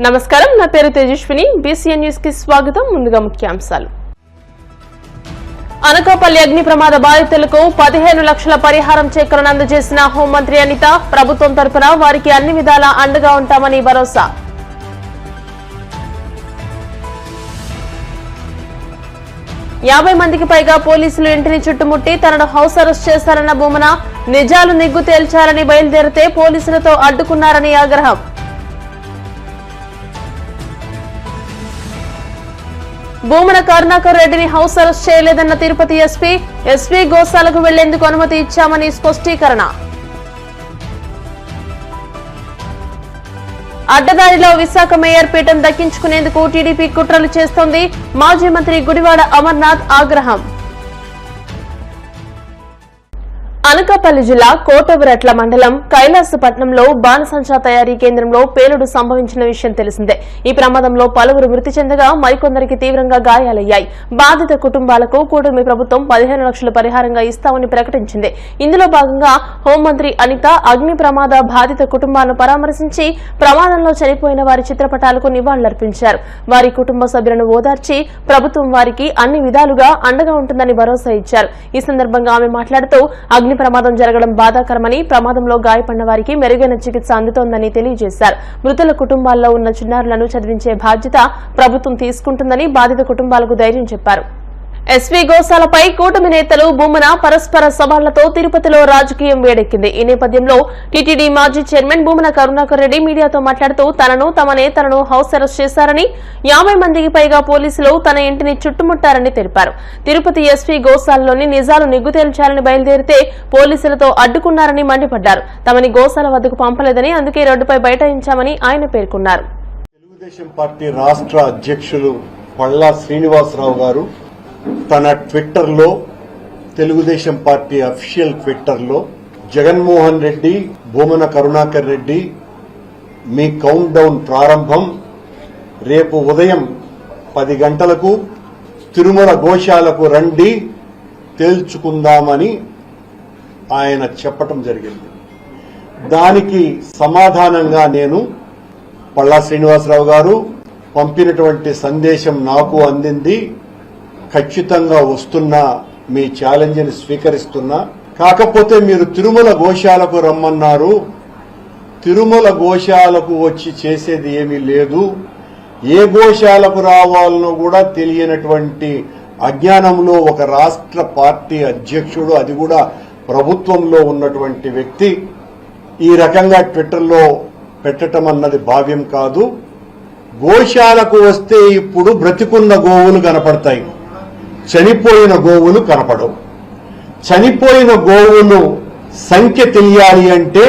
నమస్కారం, నా పేరు తేజస్విని. బీసీఎన్ న్యూస్ కి స్వాగతం. ముందుగా ముఖ్యాంశాలు. అనకాపల్లి అగ్ని ప్రమాద బాధితులకు 15 లక్షల పరిహారం చెక్కులను అందజేసిన హోంమంత్రి అనిత. ప్రభుత్వం తరఫున వారికి అన్ని విధాలా అండగా ఉంటామని భరోసా. యాభై మందికి పైగా పోలీసులు ఇంటిని చుట్టుముట్టి తనను హౌస్ అరెస్ట్ చేశారన్న భూమన. నిజాలు నిగ్గు తేల్చాలని బయలుదేరితే పోలీసులతో అడ్డుకున్నారని ఆగ్రహం. భూమన కరుణాకర్ రెడ్డిని హౌస్ అరెస్ట్ చేయలేదన్న తిరుపతి ఎస్పీ గోశాలకు వెళ్లేందుకు అనుమతి ఇచ్చామని స్పష్టీకరణ. అడ్డదారిలో విశాఖ మేయర్ పీఠం దక్కించుకునేందుకు టీడీపీ కుట్రలు చేస్తోంది. మాజీ మంత్రి గుడివాడ అమర్నాథ్ ఆగ్రహం. అనకాపల్లి జిల్లా కోటవరట్ల మండలం కైలాసపట్నంలో బాణసంచా తయారీ కేంద్రంలో పేలుడు సంభవించిన విషయం తెలిసిందే. ఈ ప్రమాదంలో పలువురు మృతి చెందగా మరికొందరికి తీవ్రంగా గాయాలయ్యాయి. బాధిత కుటుంబాలకు కూటమి ప్రభుత్వం 15 లక్షల పరిహారంగా ఇస్తామని ప్రకటించింది. ఇందులో భాగంగా హోంమంత్రి అనిత అగ్ని ప్రమాద బాధిత కుటుంబాలను పరామర్శించి ప్రమాదంలో చనిపోయిన వారి చిత్రపటాలకు నివాళులర్పించారు. వారి కుటుంబ సభ్యులను ఓదార్చి ప్రభుత్వం వారికి అన్ని విధాలుగా అండగా ఉంటుందని భరోసా ఇచ్చారు. ఈ సందర్భంగా ఆమె మాట్లాడుతూ అగ్ని ప్రమాదం జరగడం బాధాకరమని, ప్రమాదంలో గాయపడిన వారికి మెరుగైన చికిత్స అందుతోందని తెలియజేశారు. మృతుల కుటుంబాల్లో ఉన్న చిన్నారులను చదివించే బాధ్యత ప్రభుత్వం తీసుకుంటుందని బాధిత కుటుంబాలకు ధైర్యం చెప్పారు. ఎస్వీ గోశాలపై కూటమి నేతలు భూమన పరస్పర సవాళ్లతో తిరుపతిలో రాజకీయం వేడెక్కింది. ఈ నేపథ్యంలో టీటీడీ మాజీ చైర్మన్ భూమన కరుణాకర్ రెడ్డి మీడియాతో మాట్లాడుతూ తమ నేతలను హౌస్ అరెస్ట్ చేశారని, 50 మందికి పైగా పోలీసులు తన ఇంటిని చుట్టుముట్టారని తెలిపారు. తిరుపతి ఎస్వీ గోశాలలోని నిజాలు నిగ్గు తేల్చాలని బయలుదేరితే పోలీసులతో అడ్డుకున్నారని మండిపడ్డారు. తమని గోశాల వద్దకు పంపలేదని, అందుకే రోడ్డుపై బైఠాయించామని ఆయన పేర్కొన్నారు. తెలుగుదేశం పార్టీ రాష్ట్ర అధ్యక్షులు పల్లా శ్రీనివాసరావు గారు తన ట్విట్టర్లో, తెలుగుదేశం పార్టీ అఫీషియల్ ట్విట్టర్లో, జగన్మోహన్ రెడ్డి, భూమన కరుణాకర్ రెడ్డి మీ కౌంట్ డౌన్ ప్రారంభం, రేపు ఉదయం 10 గంటలకు తిరుమల గోశాలకు రండి, తేల్చుకుందామని ఆయన చెప్పటం జరిగింది. దానికి సమాధానంగా నేను పల్లా శ్రీనివాసరావు గారు పంపినటువంటి సందేశం నాకు అందింది. ఖచ్చితంగా వస్తున్నా, మీ ఛాలెంజ్ని స్వీకరిస్తున్నా. కాకపోతే మీరు తిరుమల గోశాలకు రమ్మన్నారు. తిరుమల గోశాలకు వచ్చి చేసేది ఏమీ లేదు. ఏ గోశాలకు రావాలనో కూడా తెలియనటువంటి అజ్ఞానంలో ఒక రాష్ట్ర పార్టీ అధ్యక్షుడు, అది కూడా ప్రభుత్వంలో ఉన్నటువంటి వ్యక్తి ఈ రకంగా ట్విట్టర్లో పెట్టడం అన్నది భావ్యం కాదు. గోశాలకు వస్తే ఇప్పుడు బ్రతికున్న గోవులు కనపడతాయి, చనిపోయిన గోవులు కనపడవు. చనిపోయిన గోవులు సంఖ్య తెలియాలి అంటే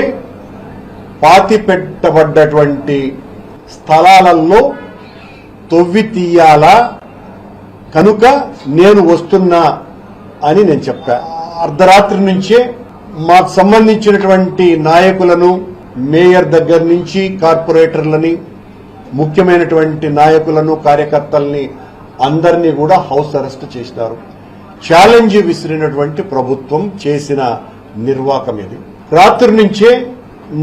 పాతిపెట్టబడ్డటువంటి స్థలాలలో తొవ్వి తీయాలా, కనుక నేను వస్తున్నా అని నేను చెప్పా. అర్ధరాత్రి నుంచే మాకు సంబంధించినటువంటి నాయకులను, మేయర్ దగ్గర నుంచి కార్పొరేటర్లని, ముఖ్యమైనటువంటి నాయకులను, కార్యకర్తల్ని అందరినీ కూడా హౌస్ అరెస్ట్ చేసినారు. ఛాలెంజ్ విసిరినటువంటి ప్రభుత్వం చేసిన నిర్వాకం ఇది. రాత్రి నుంచే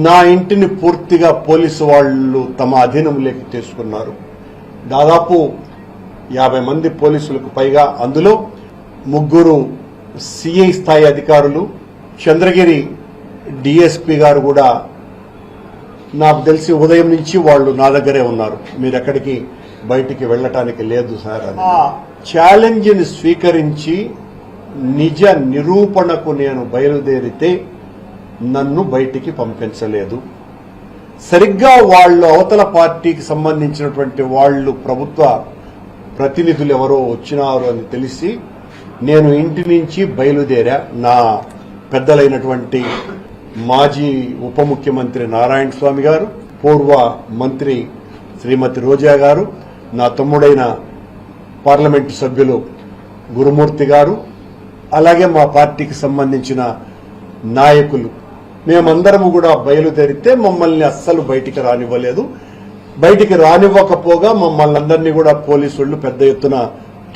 నా ఇంటిని పూర్తిగా పోలీసు వాళ్లు తమ అధీనంలోకి తీసుకున్నారు. దాదాపు 50 మంది పోలీసులకు పైగా, అందులో 3 సిఐ స్థాయి అధికారులు, చంద్రగిరి డిఎస్పీ గారు కూడా నాకు తెలిసి ఉదయం నుంచి వాళ్ళు నా దగ్గరే ఉన్నారు. మీరెక్కడికి బయటికి వెళ్లటానికి లేదు సార్ అని. ఛాలెంజ్ని స్వీకరించి నిజ నిరూపణకు నేను బయలుదేరితే నన్ను బయటికి పంపించలేదు. సరిగ్గా వాళ్ళు అవతల పార్టీకి సంబంధించినటువంటి వాళ్ళు, ప్రభుత్వ ప్రతినిధులు ఎవరో వచ్చినారు అని తెలిసి నేను ఇంటి నుంచి బయలుదేరా. నా పెద్దలైనటువంటి మాజీ ఉప ముఖ్యమంత్రి నారాయణ స్వామి గారు, పూర్వ మంత్రి శ్రీమతి రోజా గారు, నా తమ్ముడైన పార్లమెంటు సభ్యులు గురుమూర్తి గారు, అలాగే మా పార్టీకి సంబంధించిన నాయకులు, మేమందరము కూడా బయలుదేరితే మమ్మల్ని అస్సలు బయటికి రానివ్వలేదు. బయటికి రానివ్వకపోగా మమ్మల్ని అందరినీ కూడా పోలీసులు పెద్ద ఎత్తున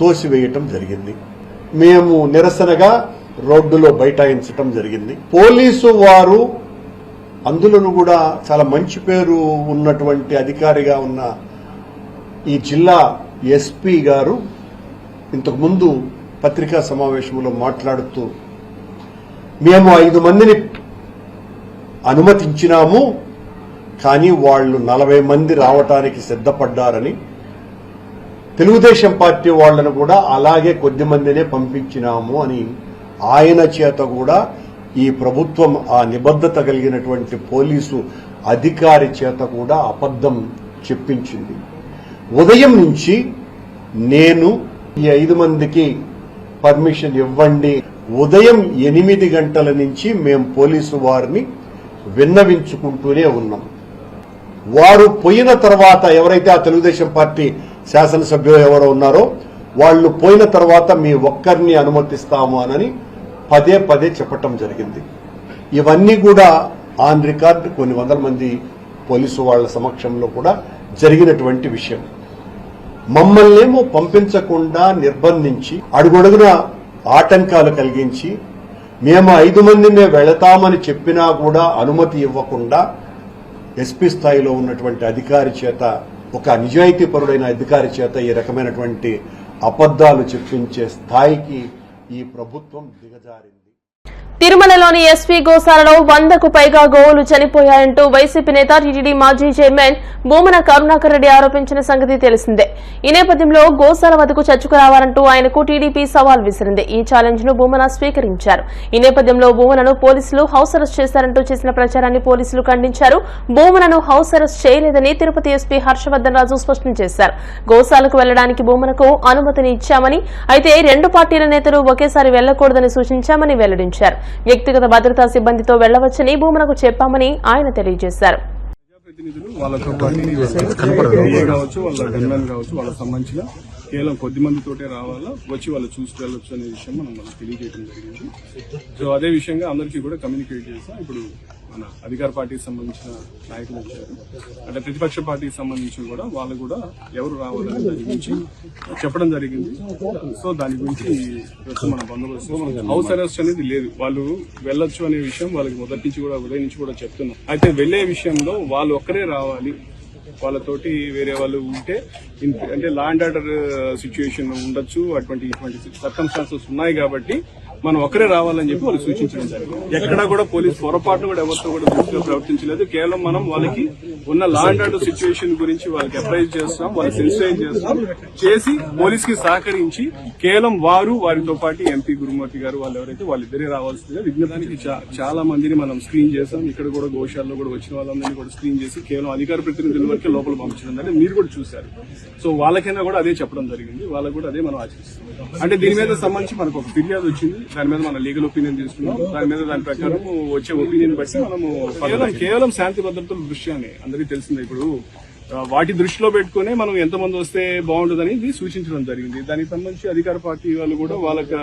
తోసివేయటం జరిగింది. మేము నిరసనగా రోడ్డులో బైఠాయించటం జరిగింది. పోలీసు వారు అందులోనూ కూడా చాలా మంచి పేరు ఉన్నటువంటి అధికారిగా ఉన్న ఈ జిల్లా ఎస్పీ గారు ఇంతకుముందు పత్రికా సమావేశంలో మాట్లాడుతూ మేము 5 మందిని అనుమతించినాము, కానీ వాళ్ళు 40 మంది రావటానికి సిద్ధపడ్డారని, తెలుగుదేశం పార్టీ వాళ్లను కూడా అలాగే కొద్ది మందినే పంపించినాము అని ఆయన చేత కూడా ఈ ప్రభుత్వం ఆ నిబద్ధత కలిగినటువంటి పోలీసు అధికారి చేత కూడా అబద్ధం చెప్పించింది. ఉదయం నుంచి నేను ఈ 5 మందికి పర్మిషన్ ఇవ్వండి, ఉదయం 8 గంటల నుంచి మేము పోలీసు వారిని విన్నవించుకుంటూనే ఉన్నాం. వారు పోయిన తర్వాత ఎవరైతే ఆ తెలుగుదేశం పార్టీ శాసనసభ్యులు ఎవరో ఉన్నారో వాళ్ళు పోయిన తర్వాత మీ ఒక్కరిని అనుమతిస్తాము అని పదే పదే చెప్పటం జరిగింది. ఇవన్నీ కూడా ఆన్ రికార్డ్ కొన్ని వందల మంది పోలీసు వాళ్ల సమక్షంలో కూడా జరిగినటువంటి విషయం. మమ్మల్నేమో పంపించకుండా నిర్బంధించి అడుగడుగున ఆటంకాలు కలిగించి మేము 5 మందినే వెళతామని చెప్పినా కూడా అనుమతి ఇవ్వకుండా ఎస్పీ స్థాయిలో ఉన్నటువంటి అధికారి చేత, ఒక నిజాయితీపరుడైన అధికారి చేత ఈ రకమైనటువంటి అబద్దాలు చెప్పించే స్థాయికి ఈ ప్రభుత్వం దిగజారింది. తిరుమలలోని ఎస్వీ గోశాలలో 100కు పైగా గోవులు చనిపోయాయంటూ వైసీపీ నేత టీటీడీ మాజీ చైర్మన్ భూమన కరుణాకర్ రెడ్డి ఆరోపించిన సంగతి తెలిసిందే. ఈ నేపథ్యంలో గోశాల వద్దకు చర్చకు రావాలంటూ ఆయనకు టీడీపీ సవాల్ విసిరింది. ఈ ఛాలెంజ్ ను భూమన స్వీకరించారు. ఈ నేపథ్యంలో భూమనను పోలీసులు హౌస్ అరెస్ట్ చేశారంటూ చేసిన ప్రచారాన్ని పోలీసులు ఖండించారు. భూమనను హౌస్ అరెస్ట్ చేయలేదని తిరుపతి ఎస్పీ హర్షవర్ధన్ రాజు స్పష్టం చేశారు. గోశాలకు వెళ్లడానికి భూమనకు అనుమతిని ఇచ్చామని, అయితే 2 పార్టీల నేతలు ఒకేసారి వెళ్లకూడదని సూచించామని వెల్లడించారు. వ్యక్తిగత భద్రతా సిబ్బందితో వెళ్లవచ్చని భూమనకు చెప్పామని ఆయన తెలియజేశారు. వాళ్ళతో కావచ్చు, వాళ్ళ గన్మెన్ కావచ్చు, వాళ్ళకి సంబంధించిన కేవలం కొద్ది మందితోటే రావాలా, వచ్చి వాళ్ళు చూసి వెళ్ళొచ్చు అనే విషయం మనం వాళ్ళకి తెలియజేయడం జరిగింది. సో అదే విషయంగా అందరికీ కూడా కమ్యూనికేట్ చేస్తాం. ఇప్పుడు మన అధికార పార్టీకి సంబంధించిన నాయకులు వచ్చారు, అంటే ప్రతిపక్ష పార్టీకి సంబంధించి కూడా వాళ్ళు కూడా ఎవరు రావాలని దాని గురించి చెప్పడం జరిగింది. సో దాని గురించి మన బందోబస్తు హౌస్ అరెస్ట్ అనేది లేదు, వాళ్ళు వెళ్ళొచ్చు అనే విషయం వాళ్ళకి మొదటి నుంచి కూడా ఉదయం నుంచి కూడా చెప్తున్నాం. అయితే వెళ్లే విషయంలో వాళ్ళు ఒక్కరే రావాలి, వాళ్ళతోటి వేరే వాళ్ళు ఉంటే అంటే లా అండ్ ఆర్డర్ సిచ్యువేషన్ ఉండొచ్చు, ఇటువంటి సర్కమ్స్టాన్సెస్ ఉన్నాయి కాబట్టి మనం ఒకరే రావాలని చెప్పి వాళ్ళు సూచించడం జరిగింది. ఎక్కడా కూడా పోలీసు పొరపాటును కూడా ఎవరితో కూడా దృష్టిలో ప్రవర్తించలేదు. కేవలం మనం వాళ్ళకి ఉన్న లా అండ్ ఆర్డర్ సిచ్యువేషన్ గురించి వాళ్ళకి అప్రైజ్ చేస్తాం, వాళ్ళకి సెన్సిటైజ్ చేస్తాం, చేసి పోలీస్ కి సహకరించి కేవలం వారితో పాటు ఎంపీ గురుమూర్తి గారు వాళ్ళు ఎవరైతే వాళ్ళిద్దరే రావాల్సిందిగా విజ్ఞానానికి చాలా మందిని మనం స్క్రీన్ చేస్తాం. ఇక్కడ కూడా గోశాలలో కూడా వచ్చిన వాళ్ళందరినీ కూడా స్క్రీన్ చేసి కేవలం అధికార ప్రతినిధుల వరకే లోపల పంపించడం అంటే మీరు కూడా చూశారు. సో వాళ్ళకైనా కూడా అదే చెప్పడం జరిగింది, వాళ్ళకు కూడా అదే మనం ఆచరిస్తాం. అంటే దీని మీద సంబంధించి మనకు ఒక ఫిర్యాదు వచ్చింది, దాని మీద మనం లీగల్ ఒపీనియన్ తీసుకున్నాం. దాని ప్రకారం వచ్చే ఒపీనియన్ బట్టి మనము కేవలం శాంతి భద్రతల దృష్ట్యానే అందరికీ తెలిసిందే. ఇప్పుడు వాటి దృష్టిలో పెట్టుకునే మనం ఎంతమంది వస్తే బాగుంటుందని సూచించడం జరిగింది. దానికి సంబంధించి అధికార పార్టీ వాళ్ళు కూడా వాళ్ళకి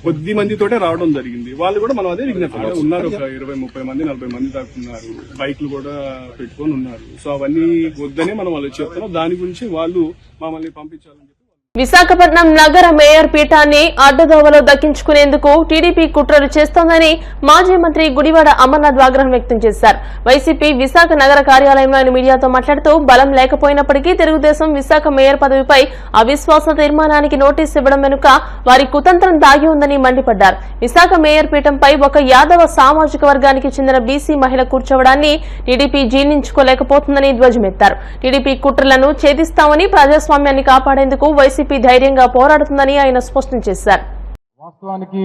కొద్ది మందితోటే రావడం జరిగింది. వాళ్ళు కూడా మనం అదే విజ్ఞప్తి ఉన్నారు, ఒక 20-30 మంది 40 మంది దాకా ఉన్నారు, బైక్లు కూడా పెట్టుకొని ఉన్నారు. సో అవన్నీ వద్దనే మనం వాళ్ళు చెప్తున్నాం. దాని గురించి వాళ్ళు మమ్మల్ని పంపించాలని విశాఖపట్నం నగర మేయర్ పీఠాన్ని అడ్డదోవలో దక్కించుకునేందుకు టీడీపీ కుట్రలు చేస్తోందని మాజీ మంత్రి గుడివాడ అమర్నాథ్ ఆగ్రహం వ్యక్తం చేశారు. వైసీపీ విశాఖ నగర కార్యాలయంలో ఆయన మీడియాతో మాట్లాడుతూ బలం లేకపోయినప్పటికీ తెలుగుదేశం విశాఖ మేయర్ పదవిపై అవిశ్వాస తీర్మానానికి నోటీసు ఇవ్వడం వెనుక వారి కుతంత్రం దాగి ఉందని మండిపడ్డారు. విశాఖ మేయర్ పీఠంపై ఒక యాదవ సామాజిక వర్గానికి చెందిన బీసీ మహిళ కూర్చోవడాన్ని టీడీపీ జీర్ణించుకోలేకపోతుందని ధ్వజమెత్తారు. టీడీపీ కుట్రలను ఛేదిస్తామని, ప్రజాస్వామ్యాన్ని కాపాడేందుకు వైసీపీ ధైర్యంగా పోరాడుతుందని ఆయన స్పష్టం చేశారు. వాస్తవానికి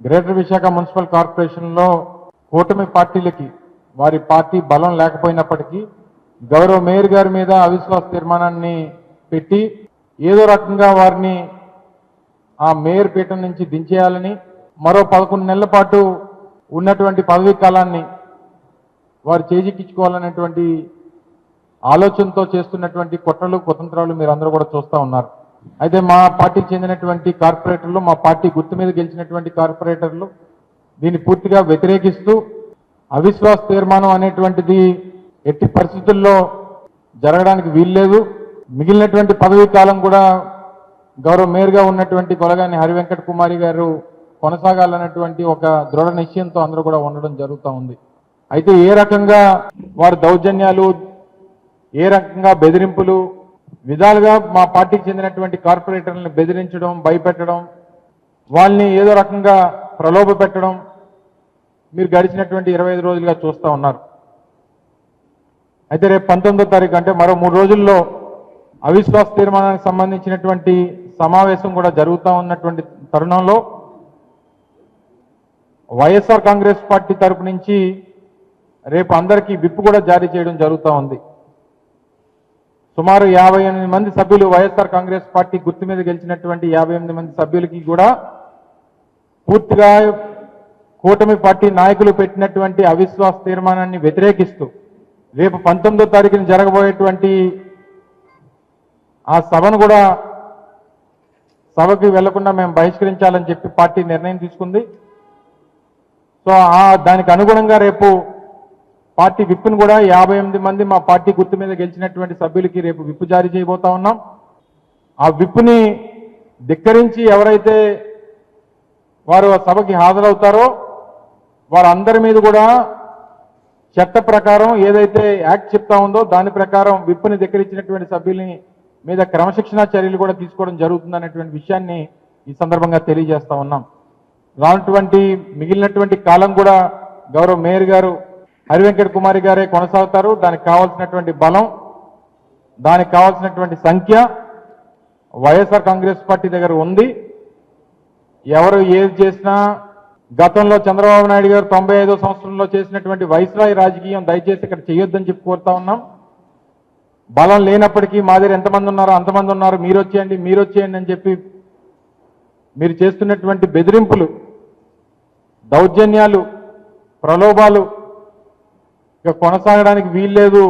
గ్రేటర్ విశాఖ మున్సిపల్ కార్పొరేషన్ లో కూటమి పార్టీలకి వారి పార్టీ బలం లేకపోయినప్పటికీ గౌరవ మేయర్ గారి మీద అవిశ్వాస తీర్మానాన్ని పెట్టి ఏదో రకంగా వారిని ఆ మేయర్ పీఠం నుంచి దించేయాలని, మరో 11 నెలల పాటు ఉన్నటువంటి పదవీ కాలాన్ని వారు చేజిక్కించుకోవాలనేటువంటి ఆలోచనతో చేస్తున్నటువంటి కుట్రలు కుతంత్రాలు మీరు అందరూ కూడా చూస్తూ ఉన్నారు. అయితే మా పార్టీకి చెందినటువంటి కార్పొరేటర్లు, మా పార్టీ గుర్తు మీద గెలిచినటువంటి కార్పొరేటర్లు దీన్ని పూర్తిగా వ్యతిరేకిస్తూ అవిశ్వాస తీర్మానం అనేటువంటిది ఎట్టి పరిస్థితుల్లో జరగడానికి వీల్లేదు, మిగిలినటువంటి పదవీ కాలం కూడా గౌరవ మేయర్గా ఉన్నటువంటి గొలగాని హరివెంకట కుమారి గారు కొనసాగాలన్నటువంటి ఒక దృఢ నిశ్చయంతో అందరూ కూడా ఉండడం జరుగుతూ ఉంది. అయితే ఏ రకంగా వారు దౌర్జన్యాలు, ఏ రకంగా బెదిరింపులు విధాలుగా మా పార్టీకి చెందినటువంటి కార్పొరేటర్లను బెదిరించడం, భయపెట్టడం, వాళ్ళని ఏదో రకంగా ప్రలోభ పెట్టడం మీరు గడిచినటువంటి 25 రోజులుగా చూస్తూ ఉన్నారు. అయితే రేపు 19వ తారీఖు అంటే మరో 3 రోజుల్లో అవిశ్వాస తీర్మానానికి సంబంధించినటువంటి సమావేశం కూడా జరుగుతూ ఉన్నటువంటి తరుణంలో వైఎస్ఆర్ కాంగ్రెస్ పార్టీ తరపు నుంచి రేపు అందరికీ విప్ కూడా జారీ చేయడం జరుగుతూ ఉంది. సుమారు 58 మంది సభ్యులు, వైఎస్ఆర్ కాంగ్రెస్ పార్టీ గుర్తు మీద గెలిచినటువంటి 58 మంది సభ్యులకి కూడా పూర్తిగా కూటమి పార్టీ నాయకులు పెట్టినటువంటి అవిశ్వాస తీర్మానాన్ని వ్యతిరేకిస్తూ రేపు 19వ తారీఖున జరగబోయేటువంటి ఆ సభను కూడా సభకి వెళ్లకుండా మేము బహిష్కరించాలని చెప్పి పార్టీ నిర్ణయం తీసుకుంది. సో దానికి అనుగుణంగా రేపు పార్టీ విప్ను కూడా 58 మంది మా పార్టీ గుర్తు మీద గెలిచినటువంటి సభ్యులకి రేపు విప్ జారీ చేయబోతా ఉన్నాం. ఆ విప్ని ధిక్కరించి ఎవరైతే వారు సభకి హాజరవుతారో వారందరి మీద కూడా చట్ట ప్రకారం ఏదైతే యాక్ట్ చెప్తా ఉందో దాని ప్రకారం విప్ని ధిక్కరించినటువంటి సభ్యుల్ని మీద క్రమశిక్షణా చర్యలు కూడా తీసుకోవడం జరుగుతుందనేటువంటి విషయాన్ని ఈ సందర్భంగా తెలియజేస్తా ఉన్నాం. రానటువంటి మిగిలినటువంటి కాలం కూడా గౌరవ మేయర్ గారు హరివెంకట కుమారి గారే కొనసాగుతారు. దానికి కావాల్సినటువంటి బలం, దానికి కావాల్సినటువంటి సంఖ్య వైఎస్ఆర్ కాంగ్రెస్ పార్టీ దగ్గర ఉంది. ఎవరు ఏది చేసినా గతంలో చంద్రబాబు నాయుడు గారు 95వ సంవత్సరంలో చేసినటువంటి వైస్రాయ్ రాజకీయం దయచేసి ఇక్కడ చేయొద్దని చెప్పి కోరుతా ఉన్నాం. బలం లేనప్పటికీ మా దగ్గర ఎంతమంది ఉన్నారో అంతమంది ఉన్నారు, మీరు వచ్చేయండి అని చెప్పి మీరు చేస్తున్నటువంటి బెదిరింపులు, దౌర్జన్యాలు, ప్రలోభాలు ఇక కొనసాగడానికి వీల్లేదు.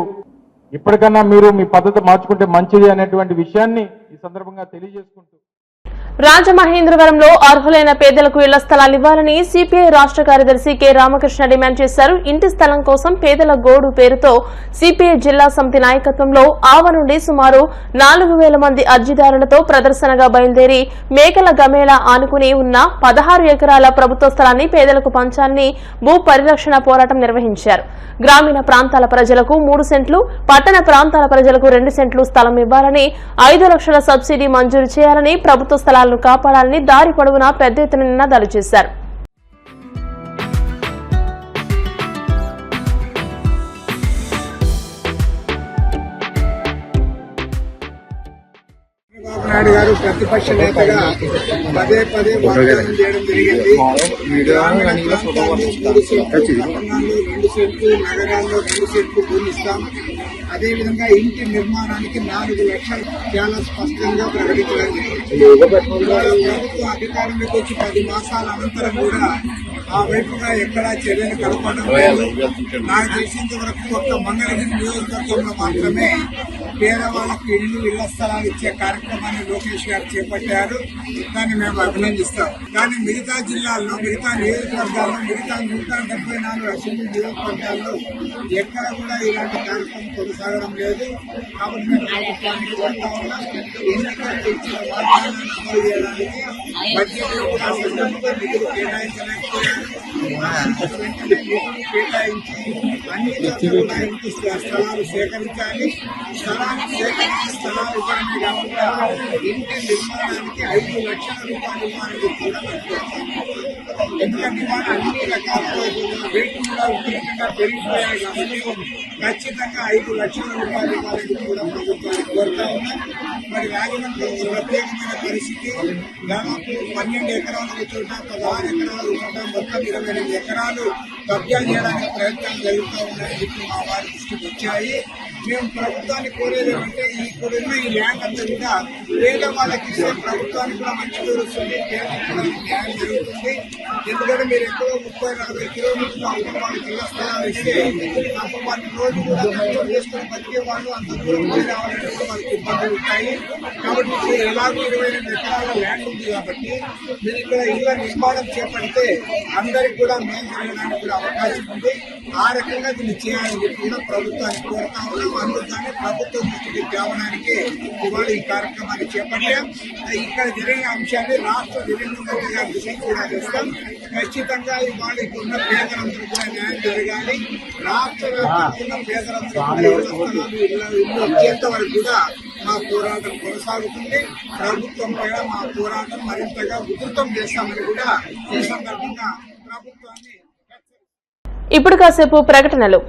ఇప్పటికన్నా మీరు మీ పద్ధతి మార్చుకుంటే మంచిది అనేటువంటి విషయాన్ని ఈ సందర్భంగా తెలియజేసుకుంటూ రాజమహేంద్రవరంలో అర్హులైన పేదలకు ఇళ్ల స్థలాలు ఇవ్వాలని సిపిఐ రాష్ట్ర కార్యదర్శి కె రామకృష్ణ డిమాండ్ చేశారు. ఇంటి స్థలం కోసం పేదల గోడు పేరుతో సిపిఐ జిల్లా సమితి నాయకత్వంలో ఆవ నుండి సుమారు 4,000 మంది అర్జీదారులతో ప్రదర్శనగా బయలుదేరి మేకల గమేళా ఆనుకుని ఉన్న 16 ఎకరాల ప్రభుత్వ స్థలాన్ని పేదలకు పంచాలని భూ పరిరక్షణ పోరాటం నిర్వహించారు. గ్రామీణ ప్రాంతాల ప్రజలకు 3 సెంట్లు, పట్టణ ప్రాంతాల ప్రజలకు 2 సెంట్లు స్థలం ఇవ్వాలని, 5 లక్షల సబ్సిడీ మంజూరు చేయాలని, ప్రభుత్వ స్థలాలను కాపాడాలని దారి పొడవునా పెద్ద ఎత్తున నినాదాలు చేశారు. చంద్రబాబు నాయుడు గారు ప్రతిపక్ష నేతగా పదే వాగ్దానం చేయడం జరిగింది. 3 సెంట్లు, పట్టణాల్లో 2 సెంట్లు, నగరాల్లో 2 సెంట్లు భూమి ఇస్తాం. అదేవిధంగా ఇంటి నిర్మాణానికి 4 లక్షలు చాలా స్పష్టంగా ప్రకటించడం జరిగింది. ప్రభుత్వం అధికారంలోకి వచ్చి 10 మాసాల అనంతరం కూడా ఆ వైపుగా ఎక్కడా చర్యలు కలపడం లేదు. నాకు తెలిసినంత వరకు ఒక్క మంగళగిరి నియోజకవర్గంలో మాత్రమే పేదవాళ్లకు ఇళ్ల స్థలాలు ఇచ్చే కార్యక్రమాన్ని లోకేష్ గారు చేపట్టారు. దాన్ని మేము అభినందిస్తాం. కానీ మిగతా జిల్లాల్లో, మిగతా నియోజకవర్గాల్లో, మిగతా 174 అసెంబ్లీ నియోజకవర్గాల్లో ఎక్కడ కూడా ఇలాంటి కార్యక్రమం కొనసాగడం లేదు. కాబట్టి మేము ప్రభుత్వానికి కోరుతా ఉన్నాం, ఎన్నికలకు ఇచ్చిన వాగ్దానాన్ని అమలు చేయడానికి బడ్జెట్ లో కూడా సందర్భంగా నిధులు కేటాయించలేకపోయారు. వెంటనే నిధులు కేటాయించి అన్ని చోట్ల కూడా ఇంటి స్థలాలు సేకరించాలి. స్థలాలు ఇవ్వడమే కాకుండా ఇంటి నిర్మాణానికి 5 లక్షల రూపాయలు ఇవ్వాలని కూడా ఎందుకంటే ఇవాళ అన్ని రకాల రేట్లు కూడా విపరీతంగా పెరిగిపోయాయి కాబట్టి ఖచ్చితంగా 5 లక్షల రూపాయలు ఇవ్వాలని కూడా ప్రభుత్వాన్ని కోరుతా ఉన్నాం. మరి రాజమండ్రిలో ప్రత్యేకమైన పరిస్థితి, దాదాపు 12 ఎకరాల చోట 16 ఎకరాల చోట మొత్తం 28 ఎకరాలు కబ్జా చేయడానికి ప్రయత్నాలు జరుగుతూ ఉన్నాయని చెప్పి మా వారి దృష్టికి వచ్చాయి. మేము ప్రభుత్వాన్ని కోరేదేమంటే ఇప్పుడున్న ఈ ల్యాండ్ అంతా కూడా పేద వాళ్ళకి ఇస్తే ప్రభుత్వానికి కూడా మంచి పేరు వస్తుంది, పేదలకు న్యాయం జరుగుతుంది. ఎందుకంటే మీరు ఎక్కడో 30-40 కిలోమీటర్లు అవతల వాళ్ళకి ఇళ్ల స్థలాలు ఇస్తే అప్పుడు వాళ్ళకి రోజు కూడా కష్టం చేసుకుని బతికే వాళ్ళు అంత దూరం పోయి రావాలంటే కూడా వాళ్ళకి ఇబ్బందులు ఉంటాయి. కాబట్టి ఎలాగో 22 ఎకరాల ల్యాండ్ ఉంది కాబట్టి మీరు ఇక్కడ ఇళ్ల నిర్మాణం చేపడితే అందరికి కూడా మేలు జరగడానికి కూడా అవకాశం ఉంది. ఆ రకంగా దీన్ని చేయాలని చెప్పి కూడా ప్రభుత్వాన్ని కోరుతా ఉన్నాం. అందుకని ప్రభుత్వ దృష్టికి తేవడానికి ఇవాళ ఈ కార్యక్రమాన్ని చేపట్టాం. ఇక్కడ జరిగిన అంశాన్ని రాష్ట్ర రెవెన్యూ మంత్రి గారి దృష్టికి కూడా తెస్తాం. ఖచ్చితంగా ఇవాళ ఉన్న పేదలందరూ కూడా న్యాయం జరగాలి. రాష్ట్ర వ్యాప్తంగా ఉన్న పేదలందరూ కూడా ఇళ్ల స్థలాలు ఇల్లు వచ్చేంత వరకు కూడా మా పోరాటం కొనసాగుతుంది. ప్రభుత్వం పైన మా పోరాటం మరింతగా ఉధృతం చేస్తామని కూడా ఈ సందర్భంగా ప్రభుత్వాన్ని ఇప్పుడు కాసేపు ప్రకటనలు.